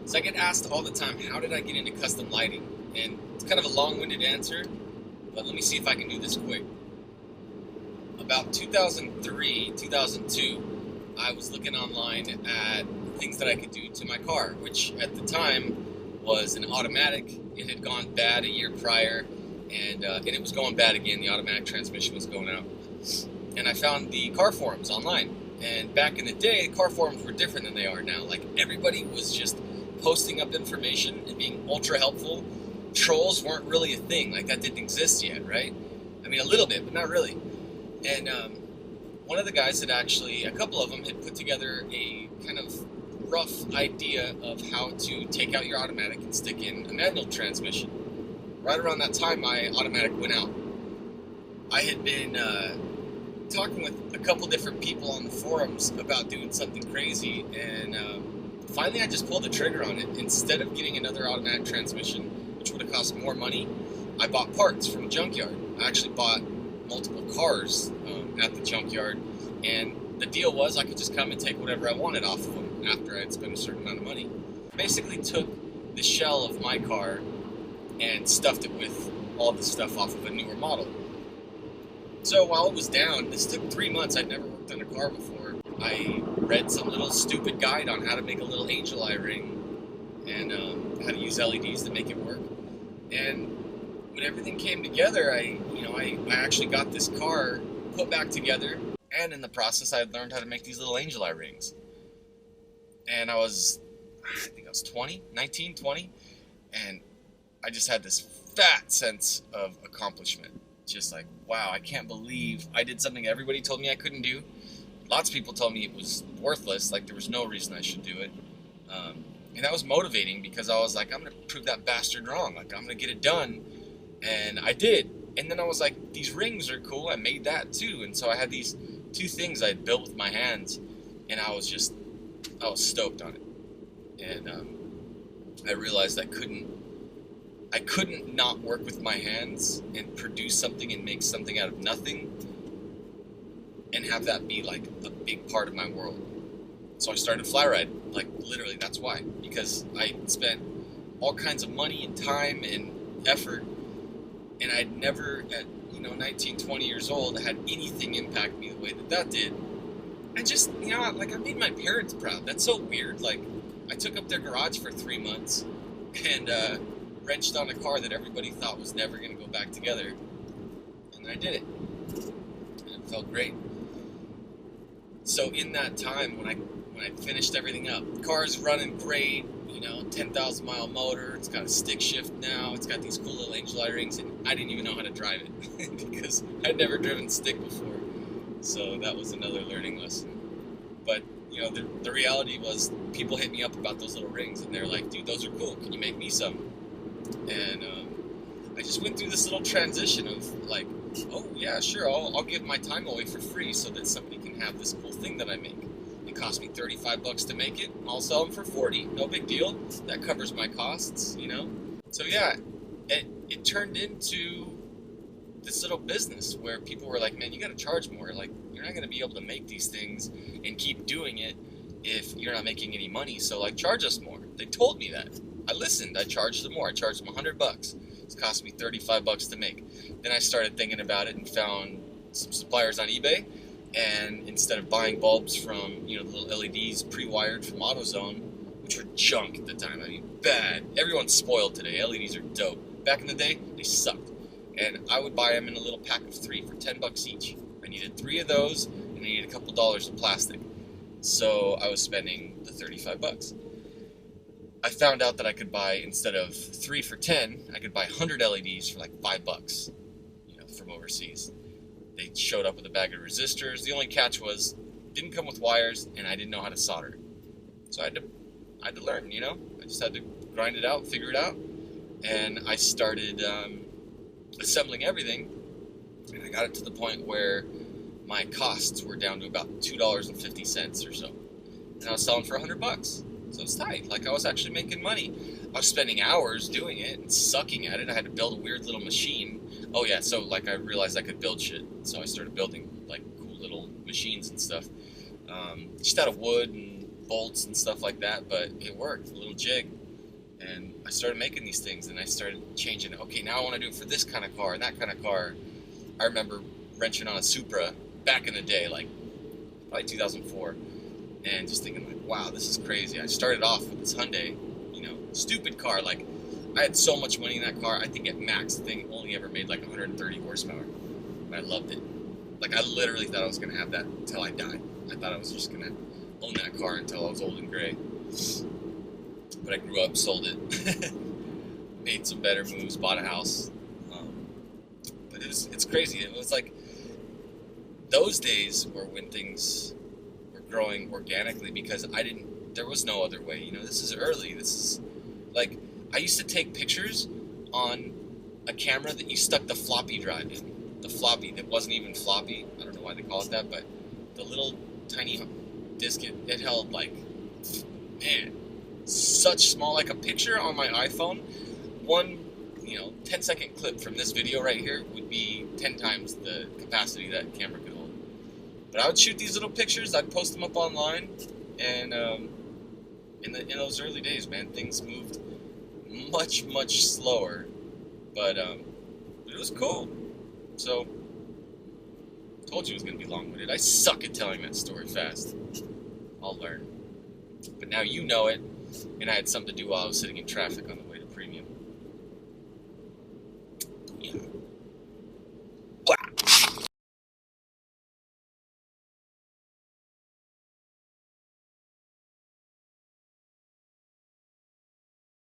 So I get asked all the time, how did I get into custom lighting? And it's kind of a long-winded answer, but let me see if I can do this quick. About 2003, 2002, I was looking online at things that I could do to my car, which at the time was an automatic. It had gone bad a year prior, and it was going bad again. The automatic transmission was going out. And I found the car forums online. And back in the day, car forums were different than they are now. Like, everybody was just posting up information and being ultra helpful. Trolls weren't really a thing. Like, that didn't exist yet, right? I mean, a little bit, but not really. And one of the guys had actually, a couple of them had put together a kind of rough idea of how to take out your automatic and stick in a manual transmission. Right around that time, my automatic went out. I had been talking with a couple different people on the forums about doing something crazy, and finally I just pulled the trigger on it. Instead of getting another automatic transmission, which would have cost more money, I bought parts from a junkyard. I actually bought multiple cars at the junkyard, and the deal was I could just come and take whatever I wanted off of them after I had spent a certain amount of money. Basically took the shell of my car and stuffed it with all the stuff off of a newer model. So while it was down, this took 3 months. I'd never worked on a car before. I read some little stupid guide on how to make a little angel eye ring and how to use LEDs to make it work. And when everything came together, I actually got this car put back together, and in the process, I had learned how to make these little angel eye rings. And I think I was 20, 19, 20, and I just had this fat sense of accomplishment. Just like, wow, I can't believe I did something everybody told me I couldn't do. Lots of people told me it was worthless, like there was no reason I should do it. And that was motivating because I was like, I'm going to prove that bastard wrong. Like, I'm going to get it done. And I did. And then I was like, these rings are cool. I made that too. And so I had these two things I had built with my hands, and I was stoked on it. And I realized I couldn't not work with my hands and produce something and make something out of nothing and have that be like a big part of my world. So I started FlyRyde, like literally that's why, because I spent all kinds of money and time and effort, and I'd never at 19, 20 years old had anything impact me the way that did. And just, I made my parents proud. That's so weird. Like, I took up their garage for 3 months and wrenched on a car that everybody thought was never going to go back together, and then I did it, and it felt great. So in that time, when I finished everything up, the car's running great, 10,000 mile motor, it's got a stick shift now, it's got these cool little angel eye rings, and I didn't even know how to drive it because I'd never driven stick before. So that was another learning lesson. But the reality was, people hit me up about those little rings, and they're like, dude, those are cool, can you make me some? And I just went through this little transition of like, oh yeah, sure, I'll give my time away for free so that somebody can have this cool thing that I make. It cost me 35 bucks to make it. I'll sell them for 40. No big deal. That covers my costs, So yeah, it turned into this little business where people were like, man, you got to charge more. Like, you're not going to be able to make these things and keep doing it if you're not making any money. So like, charge us more. They told me that. I listened. I charged them more. I charged them 100 bucks. It's cost me 35 bucks to make. Then I started thinking about it and found some suppliers on eBay. And instead of buying bulbs from, the little LEDs pre-wired from AutoZone, which were junk at the time, I mean, bad. Everyone's spoiled today. LEDs are dope. Back in the day, they sucked. And I would buy them in a little pack of 3 for 10 bucks each. I needed 3 of those, and I needed a couple dollars of plastic. So I was spending the 35 bucks. I found out that I could buy, instead of 3 for 10, I could buy 100 LEDs for like 5 bucks, from overseas. They showed up with a bag of resistors. The only catch was, didn't come with wires, and I didn't know how to solder it. So I had to learn, I just had to grind it out, figure it out. And I started assembling everything, and I got it to the point where my costs were down to about $2.50 or so. And I was selling for 100 bucks. So it's tight. Like, I was actually making money. I was spending hours doing it and sucking at it. I had to build a weird little machine. Oh yeah, so like, I realized I could build shit. So I started building like cool little machines and stuff. Just out of wood and bolts and stuff like that, but it worked, a little jig. And I started making these things, and I started changing it. Okay, now I want to do it for this kind of car and that kind of car. I remember wrenching on a Supra back in the day, like probably 2004, and just thinking like, wow, this is crazy. I started off with this Hyundai, stupid car. Like, I had so much money in that car. I think at max, the thing only ever made like 130 horsepower, and I loved it. Like, I literally thought I was gonna have that until I died. I thought I was just gonna own that car until I was old and gray. But I grew up, sold it, made some better moves, bought a house. But it's crazy. It was like those days were when things were growing organically, because there was no other way. This is early. This is like, I used to take pictures on a camera that you stuck the floppy drive in. The floppy that wasn't even floppy. I don't know why they call it that, but the little tiny disc, it held like, man, such small. Like a picture on my iPhone, one 10-second clip from this video right here would be 10 times the capacity that camera could hold. But I would shoot these little pictures, I'd post them up online, and in those early days, man, things moved much, much slower, but it was cool. So, told you it was going to be long-winded. I suck at telling that story fast. I'll learn. But now you know it, and I had something to do while I was sitting in traffic on the